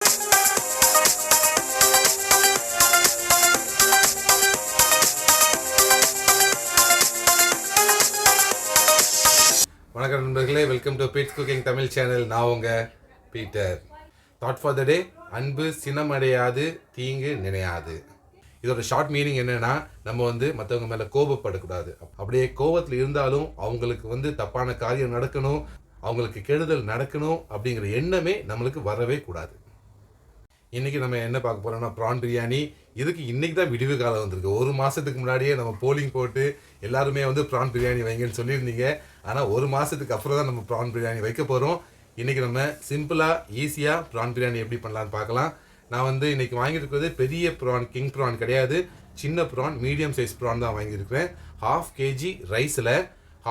வணக்கம் நண்பர்களே, welcome to Pete's cooking Tamil channel. நான் உங்கள் Peter. Thought for the day: அன்பு சினமடையாது, தீங்கு நினையாது. இதோட ஷார்ட் மீனிங் என்னன்னா, நம்ம மற்றவங்க மேலே கோபப்படக்கூடாது. அப்படியே கோபத்தில் இருந்தாலும் அவங்களுக்கு தப்பான காரியம் நடக்கணும், அவங்களுக்கு கெடுதல் நடக்கணும் அப்படிங்கிற எண்ணமே நம்மளுக்கு வரவே கூடாது. இன்றைக்கி நம்ம என்ன பார்க்க போகிறோம்னா, ப்ரான் பிரியாணி. இதுக்கு இன்றைக்கி தான் விடிவு காலம் வந்திருக்கு. ஒரு மாதத்துக்கு முன்னாடியே நம்ம போலிங் போட்டு எல்லாருமே ப்ரான் பிரியாணி வைங்கன்னு சொல்லியிருந்தீங்க. ஆனால் ஒரு மாதத்துக்கு அப்புறம் தான் நம்ம ப்ரான் பிரியாணி வைக்க போகிறோம். இன்றைக்கி நம்ம சிம்பிளாக ஈஸியாக ப்ரான் பிரியாணி எப்படி பண்ணலான்னு பார்க்கலாம். நான் இன்றைக்கி வாங்கியிருக்கிறது பெரிய ப்ரான், கிங் ப்ரான் கிடையாது, சின்ன ப்ரான், மீடியம் சைஸ் ப்ரான் தான் வாங்கியிருக்கிறேன். 1/2 kg ரைஸில்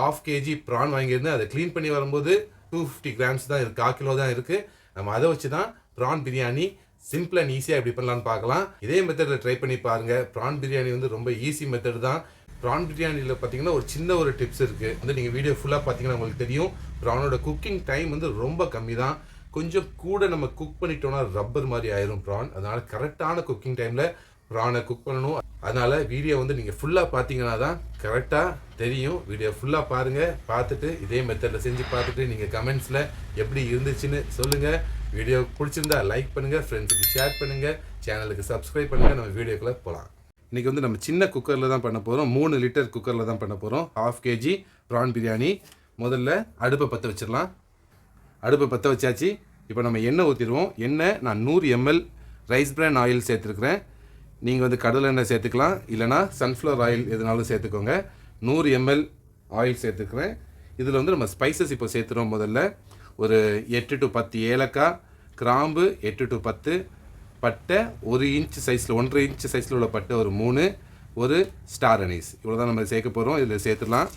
1/2 kg ப்ரான் வாங்கியிருந்தேன். அதை க்ளீன் பண்ணி வரும்போது 250 கிராம்ஸ் தான் இருக்குது, 1/4 கிலோ தான் இருக்குது. நம்ம அதை வச்சு தான் ப்ரான் பிரியாணி சிம்பிள் அண்ட் ஈஸியாக எப்படி பண்ணலான்னு பார்க்கலாம். இதே மெத்தடில் ட்ரை பண்ணி பாருங்கள். ப்ரான் பிரியாணி ரொம்ப ஈஸி மெத்தட் தான். ப்ரான் பிரியாணியில் பார்த்தீங்கன்னா ஒரு சின்ன ஒரு டிப்ஸ் இருக்குது. நீங்கள் வீடியோ ஃபுல்லாக பார்த்தீங்கன்னா உங்களுக்கு தெரியும். ப்ரானோட குக்கிங் டைம் ரொம்ப கம்மி தான். கொஞ்சம் கூட நம்ம குக் பண்ணிட்டோம்னா ரப்பர் மாதிரி ஆயிரும் ப்ரான். அதனால் கரெக்டான குக்கிங் டைமில் ப்ரானை குக் பண்ணணும். அதனால் வீடியோ நீங்கள் ஃபுல்லாக பார்த்தீங்கன்னா தான் கரெக்டாக தெரியும். வீடியோ ஃபுல்லாக பாருங்கள். பார்த்துட்டு இதே மெத்தடில் செஞ்சு பார்த்துட்டு நீங்கள் கமெண்ட்ஸில் எப்படி இருந்துச்சுன்னு சொல்லுங்கள். வீடியோ பிடிச்சிருந்தா லைக் பண்ணுங்கள், ஃப்ரெண்ட்ஸுக்கு ஷேர் பண்ணுங்கள், சேனலுக்கு சப்ஸ்கிரைப் பண்ணுங்கள். நம்ம வீடியோக்குள்ளே போகலாம். இன்றைக்கி நம்ம சின்ன குக்கரில் தான் பண்ண போகிறோம். 3 லிட்டர் குக்கரில் தான் பண்ண போகிறோம். 1/2 kg ப்ரான் பிரியாணி. முதல்ல அடுப்பை பற்ற வச்சிடலாம். அடுப்பை பற்ற வச்சாச்சு. இப்போ நம்ம எண்ணெய் ஊற்றிடுவோம். எண்ணெய் நான் 100 ml ரைஸ் பிரான் ஆயில் சேர்த்துருக்குறேன். நீங்கள் கடலை எண்ணெய் சேர்த்துக்கலாம், இல்லைனா சன்ஃப்ளவர் ஆயில் எதுனாலும் சேர்த்துக்கோங்க. 100 ml ஆயில் சேர்த்துக்கிறேன். இதில் நம்ம ஸ்பைசஸ் இப்போ சேர்த்துறோம். முதல்ல ஒரு 8 to 10 ஏலக்காய், கிராம்பு 8 to 10, பட்டை 1 இன்ச் சைஸில், 1.5 இன்ச் சைஸில் உள்ள பட்டை ஒரு 3, ஒரு ஸ்டார் அனீஸ். இவ்வளோ தான் நம்ம சேர்க்க போகிறோம். இதில் சேர்த்துடலாம்.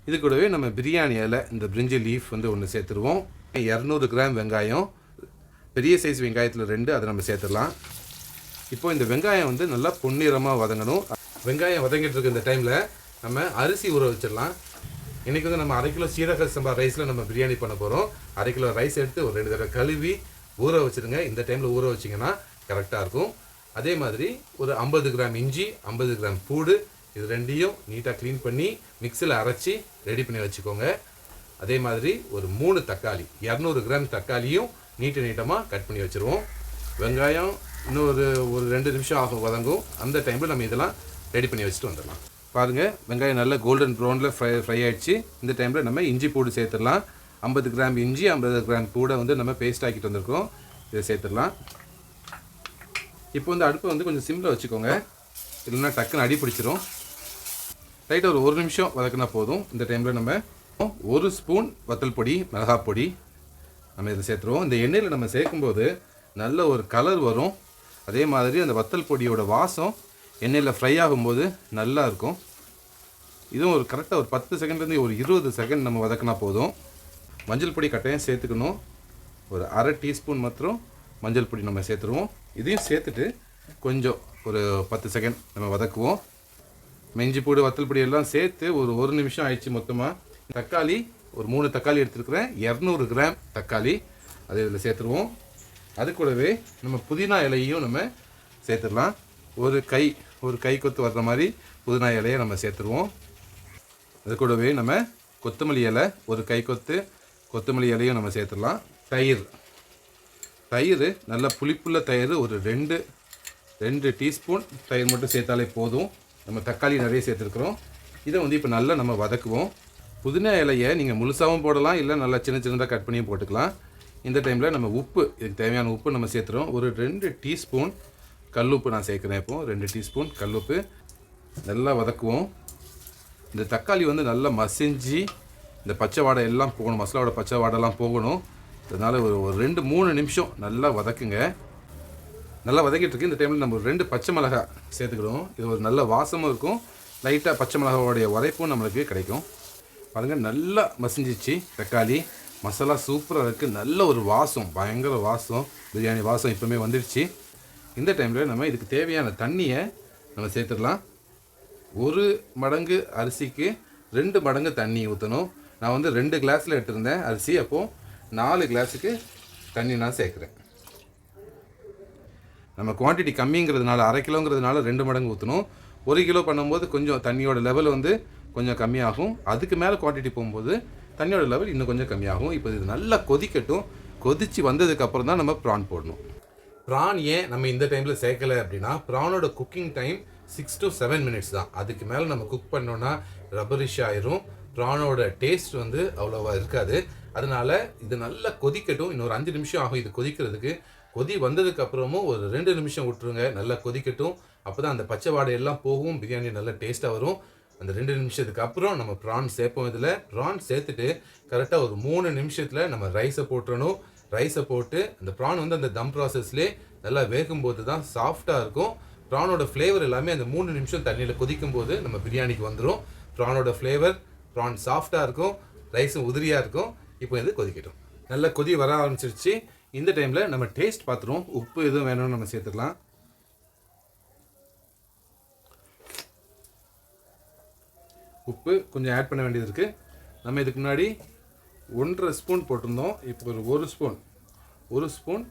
இது கூடவே நம்ம பிரியாணி இலை, இந்த பிரிஞ்சி லீஃப் ஒன்று சேர்த்துருவோம். 200 கிராம் வெங்காயம், பெரிய சைஸ் வெங்காயத்தில் 2, அதை நம்ம சேர்த்துடலாம். இப்போ இந்த வெங்காயம் நல்லா பொன்னிறமாக வதங்கணும். வெங்காயம் வதங்கிட்டு இருக்க இந்த டைமில் நம்ம அரிசி ஊற வச்சிடலாம். இன்றைக்கி நம்ம 1/2 கிலோ சீரக சம்பா ரைஸில் நம்ம பிரியாணி பண்ண போகிறோம். 1/2 கிலோ ரைஸ் எடுத்து ஒரு 2 தடவை கழுவி ஊற வச்சுருங்க. இந்த டைமில் ஊற வச்சிங்கன்னா கரெக்டாக இருக்கும். அதே மாதிரி ஒரு 50 கிராம் இஞ்சி, 50 கிராம் பூடு, இது ரெண்டையும் நீட்டாக க்ளீன் பண்ணி மிக்சியில் அரைச்சி ரெடி பண்ணி வச்சுக்கோங்க. அதே மாதிரி ஒரு 3 தக்காளி, 200 கிராம் தக்காளியும் நீட்டமாக கட் பண்ணி வச்சுருவோம். வெங்காயம் இன்னும் ஒரு 2 நிமிஷம் ஆகும் வதங்கும். அந்த டைமில் நம்ம இதெல்லாம் ரெடி பண்ணி வச்சுட்டு வந்துடலாம். பாருங்கள், வெங்காயம் நல்லா கோல்டன் ப்ரௌனில் ஃப்ரை ஆகிடுச்சு. இந்த டைமில் நம்ம இஞ்சி பூடு சேர்த்துடலாம். 50 கிராம் இஞ்சி, 50 கிராம் பூடை நம்ம பேஸ்ட் ஆக்கிட்டு வந்திருக்கோம். இதை சேர்த்துடலாம். இப்போ அடுப்பை கொஞ்சம் சிம்மில் வச்சுக்கோங்க, இல்லைன்னா டக்குன்னு அடி பிடிச்சிரும். ரைட்டாக ஒரு நிமிஷம் வதக்கினா போதும். இந்த டைமில் நம்ம 1 ஸ்பூன் வத்தல் பொடி, மிளகாய் பொடி நம்ம இதை சேர்த்துருவோம். இந்த எண்ணெயில் நம்ம சேர்க்கும்போது நல்ல ஒரு கலர் வரும். அதே மாதிரி அந்த வத்தல் பொடியோட வாசம் எண்ணெயில் ஃப்ரை ஆகும்போது நல்லா இருக்கும். இதுவும் ஒரு கரெக்டாக ஒரு 10 செகண்ட்லேருந்து ஒரு 20 செகண்ட் நம்ம வதக்கினா போதும். மஞ்சள் பொடி கட்டாயம் சேர்த்துக்கணும். ஒரு 1/2 டீஸ்பூன் மாத்திரம் மஞ்சள் பொடி நம்ம சேர்த்துருவோம். இதையும் சேர்த்துட்டு கொஞ்சம் ஒரு 10 செகண்ட் நம்ம வதக்குவோம். இஞ்சி பூடு வத்தல் பொடி எல்லாம் சேர்த்து ஒரு நிமிஷம் ஆயிடுச்சு மொத்தமாக. தக்காளி ஒரு 3 தக்காளி எடுத்துருக்குறேன். 200 கிராம் தக்காளி அதை இதில் சேர்த்துருவோம். அது கூடவே நம்ம புதினா இலையும் நம்ம சேர்த்துடலாம். ஒரு கை கொத்து வர்ற மாதிரி புதினா இலையை நம்ம சேர்த்துருவோம். அது கூடவே நம்ம கொத்தமல்லி இலை, ஒரு கை கொத்து கொத்தமல்லி இலையும் நம்ம சேர்த்துடலாம். தயிர் நல்ல புளிப்புள்ள தயிர் ஒரு 2 டீஸ்பூன் தயிர் மட்டும் சேர்த்தாலே போதும். நம்ம தக்காளி நிறைய சேர்த்துருக்குறோம். இதை இப்போ நல்லா நம்ம வதக்குவோம். புதினா இலையை நீங்கள் முழுசாகவும் போடலாம், இல்லை நல்லா சின்னதாக கட் பண்ணியும் போட்டுக்கலாம். இந்த டைமில் நம்ம உப்பு, இதுக்கு தேவையான உப்பு நம்ம சேர்த்துறோம். ஒரு 2 டீஸ்பூன் கல்லுப்பு நான் சேர்க்குறேன். இப்போ 2 டீஸ்பூன் கல்லுப்பு நல்லா வதக்குவோம். இந்த தக்காளி நல்லா மசிஞ்சு இந்த பச்சை வாடை எல்லாம் போகணும், மசாலாவோட பச்சை வாடெல்லாம் போகணும். அதனால் ஒரு 2-3 நிமிஷம் நல்லா வதக்குங்க. நல்லா வதக்கிட்டு இருக்கு. இந்த டைமில் நம்ம 2 பச்சை மிளகாய் சேர்த்துக்கிடுவோம். இது ஒரு நல்ல வாசமும் இருக்கும், லைட்டாக பச்சை மிளகாவோடைய உரைப்பும் நம்மளுக்கு கிடைக்கும். பாருங்கள், நல்லா மசிஞ்சிச்சு தக்காளி. மசாலா சூப்பராக இருக்குது. நல்ல ஒரு வாசம், பயங்கர வாசம், பிரியாணி வாசம் இப்போவுமே வந்துடுச்சு. இந்த டைமில் நம்ம இதுக்கு தேவையான தண்ணியை நம்ம சேர்த்துடலாம். 1 மடங்கு அரிசிக்கு 2 மடங்கு தண்ணி ஊற்றணும். நான் 2 கிளாஸில் எடுத்திருந்தேன் அரிசி. அப்போது 4 கிளாஸுக்கு தண்ணி நான் சேர்க்குறேன். நம்ம குவான்டிட்டி கம்மிங்கிறதுனால 1/2 கிலோங்கிறதுனால 2 மடங்கு ஊற்றணும். 1 கிலோ பண்ணும்போது கொஞ்சம் தண்ணியோட லெவல் வந்து கொஞ்சம் கம்மியாகும். அதுக்கு மேலே குவான்டிட்டி போகும்போது தண்ணியோட லெவல் இன்னும் கொஞ்சம் கம்மியாகும். இப்போ இது நல்லா கொதிக்கட்டும். கொதித்து வந்ததுக்கப்புறம் தான் நம்ம ப்ரான் போடணும். ப்ரான் ஏன் நம்ம இந்த டைமில் சேர்க்கலை அப்படின்னா, ப்ரானோட குக்கிங் டைம் 6 to 7 மினிட்ஸ் தான். அதுக்கு மேலே நம்ம குக் பண்ணோன்னா ரப்பரிஷ் ஆயிரும். ப்ரானோட டேஸ்ட் வந்து அவ்வளோவா இருக்காது. அதனால இது நல்லா கொதிக்கட்டும். இன்னொரு 5 நிமிஷம் ஆகும் இது கொதிக்கிறதுக்கு. கொதி வந்ததுக்கப்புறமும் ஒரு 2 நிமிஷம் விட்டுருங்க. நல்லா கொதிக்கட்டும். அப்போ தான் அந்த பச்சை வாடையெல்லாம் போகும். பிரியாணி நல்லா டேஸ்ட்டாக வரும். அந்த 2 நிமிஷத்துக்கு அப்புறம் நம்ம ப்ரான் சேர்ப்போம். இதில் ப்ரான் சேர்த்துட்டு கரெக்டாக ஒரு 3 நிமிஷத்தில் நம்ம ரைஸை போட்டுறணும். ரைஸை போட்டு அந்த ப்ரான் வந்து அந்த தம் ப்ராசஸ்லேயே நல்லா வேகும்போது தான் சாஃப்டாக இருக்கும். ப்ரானோட ஃப்ளேவர் எல்லாமே அந்த 3 நிமிஷம் தண்ணியில் கொதிக்கும் போது நம்ம பிரியாணிக்கு வந்துடும். ப்ரானோட ஃப்ளேவர், ப்ரான் சாஃப்டாக இருக்கும், ரைஸும் உதிரியாக இருக்கும். இப்போ இது கொதிக்கட்டும். நல்லா கொதி வர ஆரம்பிச்சிருச்சு. இந்த டைமில் நம்ம டேஸ்ட் பார்த்துருவோம். உப்பு எதுவும் வேணும்னு நம்ம சேர்த்துக்கலாம். உப்பு கொஞ்சம் ஆட் பண்ண வேண்டியது இருக்குது. நம்ம இதுக்கு முன்னாடி 1.5 ஸ்பூன் போட்டிருந்தோம். இப்போ ஒரு ஸ்பூன்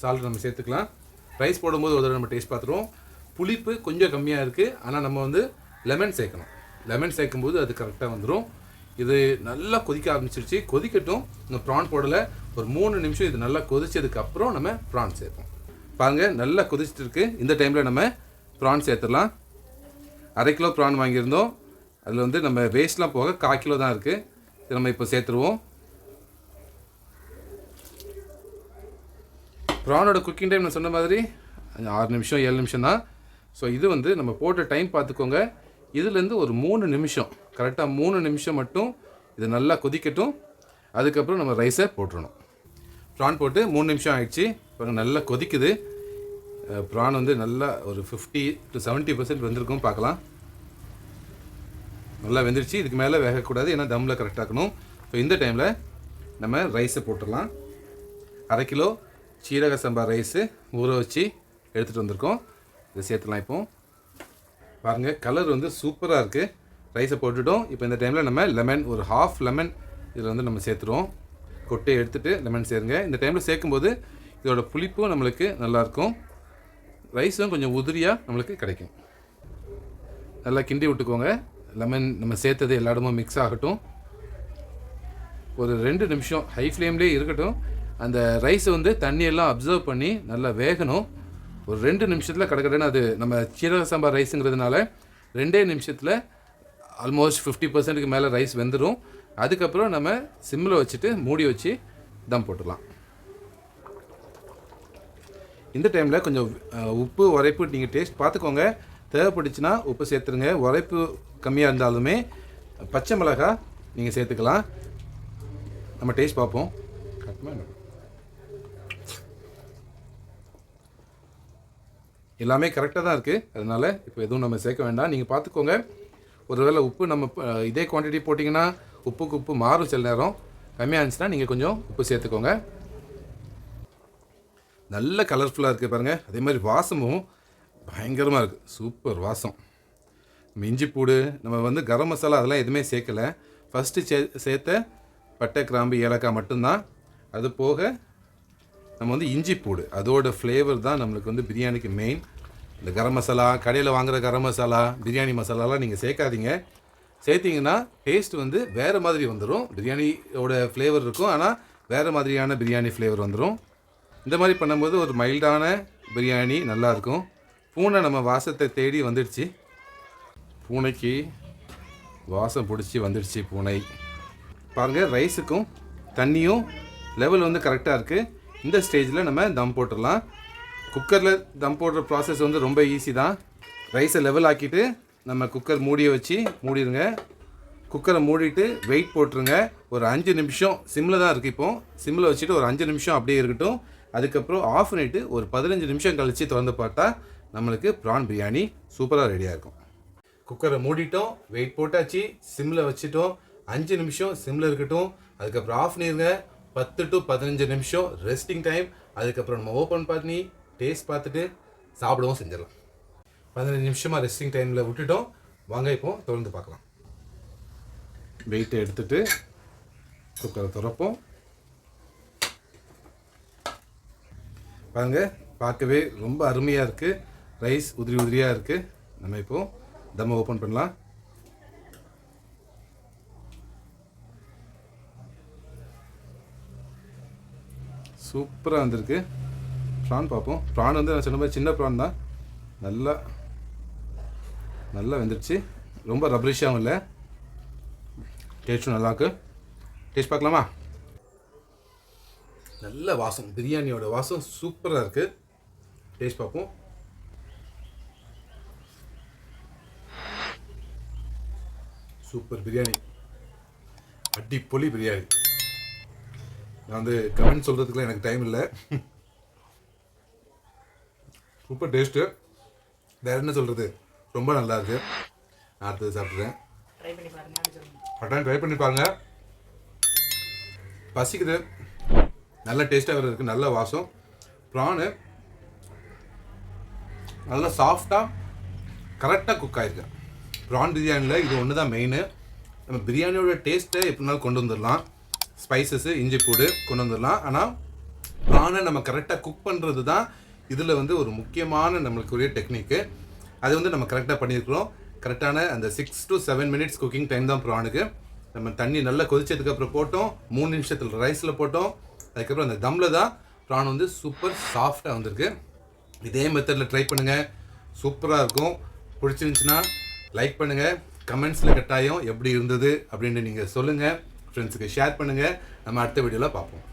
சால்ட் நம்ம சேர்த்துக்கலாம். ரைஸ் போடும்போது ஒரு தடவை நம்ம டேஸ்ட் பார்த்துருவோம். புளிப்பு கொஞ்சம் கம்மியாக இருக்குது. ஆனால் நம்ம வந்து லெமன் சேர்க்கணும். லெமன் சேர்க்கும்போது அது கரெக்டாக வந்துடும். இது நல்லா கொதிக்க ஆரம்பிச்சிருச்சு. கொதிக்கட்டும். இந்த ப்ரான் போடலை. ஒரு 3 நிமிஷம் இது நல்லா கொதிச்சதுக்கப்புறம் நம்ம ப்ரான் சேர்ப்போம். பாருங்கள் நல்லா கொதிச்சுட்டு இருக்குது. இந்த டைமில் நம்ம ப்ரான் சேர்த்துடலாம். 1/2 கிலோ ப்ரான் வாங்கியிருந்தோம். அதில் வந்து நம்ம வேஸ்ட்லாம் போக 1/4 கிலோ தான் இருக்குது. இதை நம்ம இப்போ சேர்த்துருவோம். ப்ரானோட குக்கிங் டைம் நான் சொன்ன மாதிரி 6 நிமிஷம் 7 நிமிஷம் தான். ஸோ இது வந்து நம்ம போட்ட டைம் பார்த்துக்கோங்க. இதுலேருந்து ஒரு 3 நிமிஷம், கரெக்டாக 3 நிமிஷம் மட்டும் இது நல்லா கொதிக்கட்டும். அதுக்கப்புறம் நம்ம ரைஸை போட்டுடணும். ப்ரான் போட்டு 3 நிமிஷம் ஆகிடுச்சு. இப்போ நல்லா கொதிக்குது. ப்ரான் வந்து நல்லா ஒரு 50 to 70% வெந்திருக்கும். பார்க்கலாம். நல்லா வெந்துருச்சு. இதுக்கு மேலே வேகக்கூடாது, ஏன்னா தம்மில் கரெக்டாக இருக்கணும். ஸோ இந்த டைமில் நம்ம ரைஸை போட்டுடலாம். 1/2 கிலோ சீரக சம்பா ரைஸு ஊற வச்சு எடுத்துகிட்டு வந்திருக்கோம். இதை சேர்த்துலாம். இப்போ பாருங்கள் கலர் வந்து சூப்பராக இருக்குது. ரைஸை போட்டுட்டோம். இப்போ இந்த டைமில் நம்ம லெமன், ஒரு 1/2 லெமன் இதில் வந்து நம்ம சேர்த்துருவோம். கொட்டையை எடுத்துகிட்டு லெமன் சேருங்க. இந்த டைமில் சேர்க்கும்போது இதோட புளிப்பும் நம்மளுக்கு நல்லாயிருக்கும். ரைஸும் கொஞ்சம் உதிரியாக நம்மளுக்கு கிடைக்கும். நல்லா கிண்டி விட்டுக்கோங்க. லெமன் நம்ம சேர்த்தது எல்லா இடமும் மிக்ஸ் ஆகட்டும். ஒரு 2 நிமிஷம் ஹை ஃப்ளேம்லேயே இருக்கட்டும். அந்த ரைஸை வந்து தண்ணியெல்லாம் அப்சர்வ் பண்ணி நல்லா வேகணும். ஒரு 2 நிமிஷத்தில் கடற்கடன்னு அது நம்ம சீரக சம்பா ரைஸுங்கிறதுனால 2 நிமிஷத்தில் ஆல்மோஸ்ட் 50%க்கு மேலே ரைஸ் வெந்துடும். அதுக்கப்புறம் நம்ம சிம்மில் வச்சுட்டு மூடி வச்சு தம் போட்டுடலாம். இந்த டைமில் கொஞ்சம் உப்பு உரைப்பு நீங்கள் டேஸ்ட் பார்த்துக்கோங்க. தேவைப்பட்டுச்சுன்னா உப்பு சேர்த்துருங்க. உரைப்பு கம்மியாக இருந்தாலுமே பச்சை மிளகாய் நீங்கள் சேர்த்துக்கலாம். நம்ம டேஸ்ட் பார்ப்போம். எல்லாமே கரெக்டாக தான் இருக்குது. அதனால் இப்போ எதுவும் நம்ம சேர்க்க வேண்டாம். நீங்கள் பார்த்துக்கோங்க. ஒருவேளை உப்பு நம்ம இதே குவான்டிட்டி போட்டிங்கன்னா உப்புக்கு உப்பு மாறும். சில நேரம் கம்மியாக இருந்துச்சுன்னா நீங்கள் கொஞ்சம் உப்பு சேர்த்துக்கோங்க. நல்ல கலர்ஃபுல்லாக இருக்குது பாருங்கள். அதே மாதிரி வாசமும் பயங்கரமாக இருக்குது. சூப்பர் வாசம். நம்ம இஞ்சி பூடு, நம்ம வந்து கரம் மசாலா அதெல்லாம் எதுவுமே சேர்க்கலை. ஃபஸ்ட்டு சேர்த்த பட்டை, கிராம்பு, ஏலக்காய் மட்டும்தான். அது போக நம்ம வந்து இஞ்சி பூடு, அதோட ஃப்ளேவர் தான் நம்மளுக்கு வந்து பிரியாணிக்கு மெயின். இந்த கரம் மசாலா, கடையில் வாங்குகிற கரம் மசாலா, பிரியாணி மசாலாலாம் நீங்கள் சேர்க்காதீங்க. சேர்த்திங்கன்னா டேஸ்ட் வந்து வேறு மாதிரி வந்துடும். பிரியாணியோட ஃப்ளேவர் இருக்கும், ஆனால் வேறு மாதிரியான பிரியாணி ஃப்ளேவர் வந்துடும். இந்த மாதிரி பண்ணும்போது ஒரு மைல்டான பிரியாணி நல்லாயிருக்கும். பூனை நம்ம வாசத்தை தேடி வந்துடுச்சு. பூனைக்கு வாசம் பிடிச்சி வந்துடுச்சு பூனை. பாருங்கள் ரைஸுக்கும் தண்ணியும் லெவல் வந்து கரெக்டாக இருக்குது. இந்த ஸ்டேஜில் நம்ம தம் போட்டுடலாம். குக்கரில் தம் போடுற ப்ராசஸ் வந்து ரொம்ப ஈஸி தான். ரைஸை லெவல் ஆக்கிட்டு நம்ம குக்கர் மூடியை வச்சு மூடிடுங்க. குக்கரை மூடிட்டு வெயிட் போட்டுருங்க. ஒரு 5 நிமிஷம் சிம்மில் தான் இருக்குது. இப்போது சிம்மில் வச்சுட்டு ஒரு 5 நிமிஷம் அப்படியே இருக்கட்டும். அதுக்கப்புறம் ஆஃப் பண்ணிவிட்டு ஒரு 15 நிமிஷம் கழித்து திறந்து பார்த்தா நம்மளுக்கு ப்ரான் பிரியாணி சூப்பராக ரெடியாக இருக்கும். குக்கரை மூடிட்டோம், வெயிட் போட்டாச்சு, சிம்மில் வச்சுட்டோம். 5 நிமிஷம் சிம்மில் இருக்கட்டும். அதுக்கப்புறம் ஆஃப் பண்ணிடுங்க. 10 to 15 நிமிஷம் ரெஸ்டிங் டைம். அதுக்கப்புறம் நம்ம ஓப்பன் பண்ணி டேஸ்ட் பார்த்துட்டு சாப்பிடவும் செஞ்சிடலாம். 15 நிமிஷமாக ரெஸ்டிங் டைமில் விட்டுட்டோம். வாங்க இப்போ திறந்து பார்க்கலாம். வெயிட்டை எடுத்துகிட்டு குக்கரை திறப்போம். பாருங்கள் பார்க்கவே ரொம்ப அருமையாக இருக்குது. ரைஸ் உதிரி உதிரியாக இருக்குது. நம்ம இப்போது தம்மை ஓப்பன் பண்ணலாம். சூப்பராக வந்திருக்கு. ப்ரான் பார்ப்போம். ப்ரான் வந்து நான் சொன்ன மாதிரி சின்ன ப்ரான் தான். நல்லா வெந்துடுச்சு. ரொம்ப ரப்பரிஷாகவும் இல்லை. டேஸ்ட்டும் நல்லாயிருக்கு. டேஸ்ட் பார்க்கலாமா? நல்ல வாசம், பிரியாணியோட வாசம் சூப்பராக இருக்குது. டேஸ்ட் பார்ப்போம். சூப்பர் பிரியாணி, அடிப்பொலி பிரியாணி. நான் வந்து கமெண்ட் சொல்கிறதுக்குலாம் எனக்கு டைம் இல்லை. Super taste. வேறு என்ன சொல்கிறது, ரொம்ப நல்லா இருக்குது. நான் அடுத்தது சாப்பிட்றேன். கட்டாயம் ட்ரை பண்ணி பாருங்கள். பசிக்குது. நல்ல டேஸ்ட்டாக வேறு இருக்குது. நல்ல வாசம். ப்ரானு நல்லா சாஃப்டாக கரெக்டாக குக் ஆகிருக்கு. ப்ரான் பிரியாணியில் இது ஒன்று தான் மெயின். நம்ம பிரியாணியோட டேஸ்ட்டை எப்படினாலும் கொண்டு வந்துடலாம். ஸ்பைசஸ்ஸு, இஞ்சி பூடு கொண்டு வந்துடலாம். ஆனால் ப்ரானை நம்ம கரெக்டாக குக் பண்ணுறது தான் இதில் வந்து ஒரு முக்கியமான நம்மளுக்குரிய டெக்னிக்கு. அது வந்து நம்ம கரெக்டாக பண்ணியிருக்கிறோம். கரெக்டான அந்த 6 to 7 minutes குக்கிங் டைம் தான் ப்ரானுக்கு. நம்ம தண்ணி நல்லா கொதிச்சதுக்கப்புறம் போட்டோம். 3 நிமிஷத்தில் ரைஸில் போட்டோம். அதுக்கப்புறம் அந்த தம்மில் தான் ப்ரான் வந்து சூப்பர் சாஃப்டாக வந்திருக்கு. இதே மெத்தடில் ட்ரை பண்ணுங்கள். சூப்பராக இருக்கும். பிடிச்சிருந்துச்சுன்னா லைக் பண்ணுங்கள். கமெண்ட்ஸில் கட்டாயம் எப்படி இருந்தது அப்படின்னு நீங்கள் சொல்லுங்கள். ஃப்ரெண்ட்ஸுக்கு ஷேர் பண்ணுங்கள். நம்ம அடுத்த வீடியோவில் பார்ப்போம்.